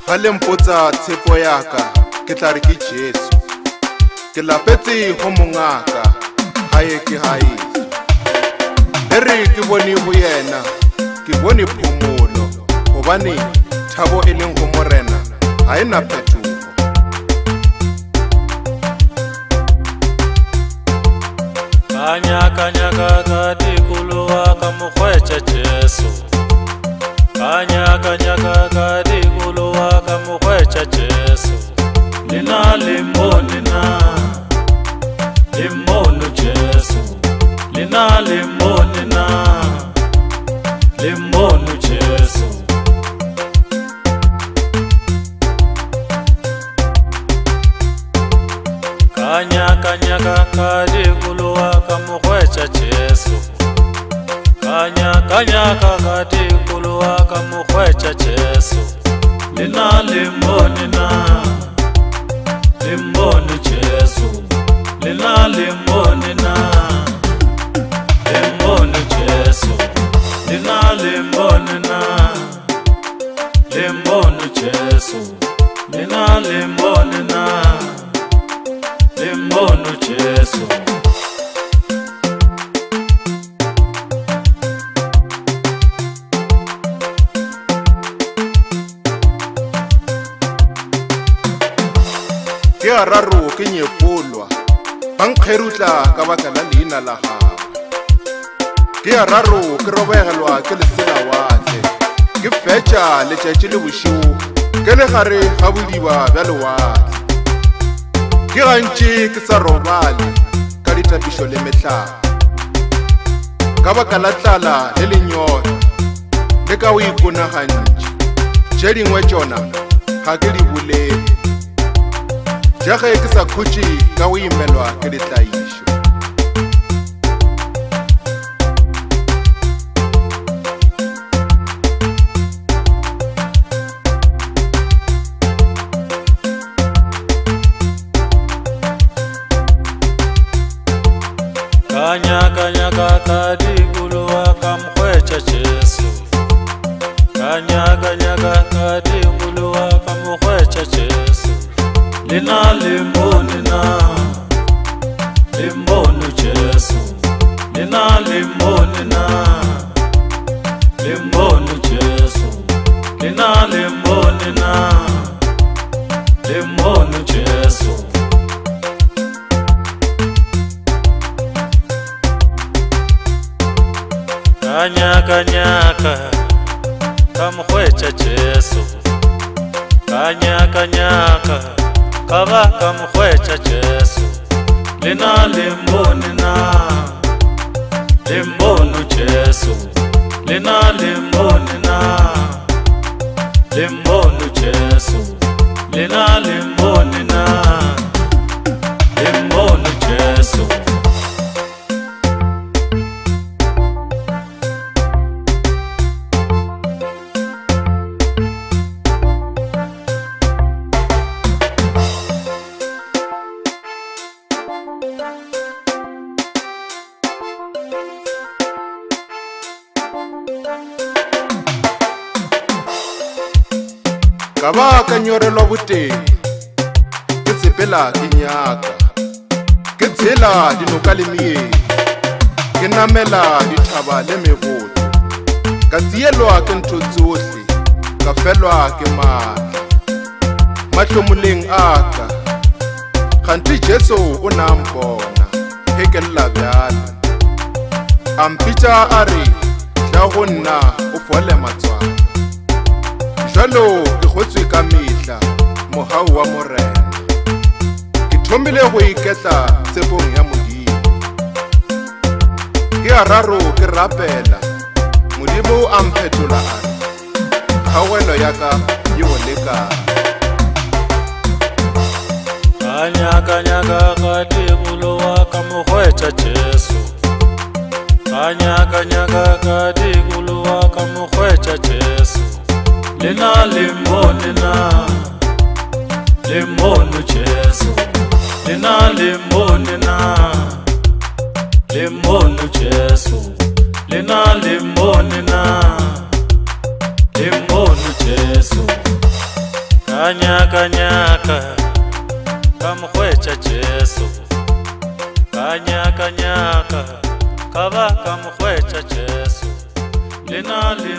ga le mpotsa tshepo yaka ke tla re ke Jesu ke lapetse go mongaka hae ke haeso ere ke bone go yena ke bone phomolo gobane thabo e leng go morena ha ena phethogo kanyaka ka tikolowa ka mokgwetša Jesu kanyaka ka tikolowa ka mokgwetša Jesu lena lemone na lemone Jesu lena lemone na lemone Jesu kanyaka ka tikolowa ka mokgwetša Jesu kanyaka ka tikolowa ka mokgwetša Jesu lena lemone na lemone Jesu lena lemone na lemone Jesu lena lemone na lemone Jesu lena lemone na lemone Jesu ke a raro ke nyepolwa ba nkgerutla ka baka la leina la gago ke a raro ke robegelwa ke lesela watle ke fetša letšatši le bošego ke le gare ga bodiba bja lewatle ke gantši ke sa robale ka ditapišo le metlhala ka baka la tlala le lenyora le ka o iponagantši tše dingwe tšona ga ke di bolele jage ke sa khutše ka go imelwa ke ditlaišo kanyaka ka tikolowa ka mokgwetša Jesu kanyaka ka tikolowa ka mokgwetša Jesu lena lemone na lemone Jesu lena lemone na lemone Jesu lena lemone na lemone Jesu kanyaka ka mokgwetša Jesu kanyaka ka ba ka mokgwetša Jesu lena lemone na lemone Jesu lena lemone na lemone Jesu lena lemone na lemone Jesu ka ba ka nyorelwa boteng ke tsepela ke nyaka ke tshela dinoka le meedi ke namela dithaba le meboto ka tsielwa ke ntho tsohle ka felwa ke maatla mahlomoleng aka kganti Jesu o na mpona he ke lla bjala a mpitša a re tla go nna o fole matswana jalo ke gotswe ka mehla mohau wa morena ke thomile go iketla tshepong ya Modimo ke a raro ke rapela Modimo a mphetola a re kgaogelo ya ka ye go lekana kanyaka ka tikolowa ka mokgwetša Jesu kanyaka ka tikolowa ka mokgwetša Jesu lena lemone na lemone Jesu lena lemone na lemone Jesu lena lemone na lemone Jesu Kanyaka ka mokgwetša Jesu, kanyaka ka ba ka mokgwetša Jesu, lena le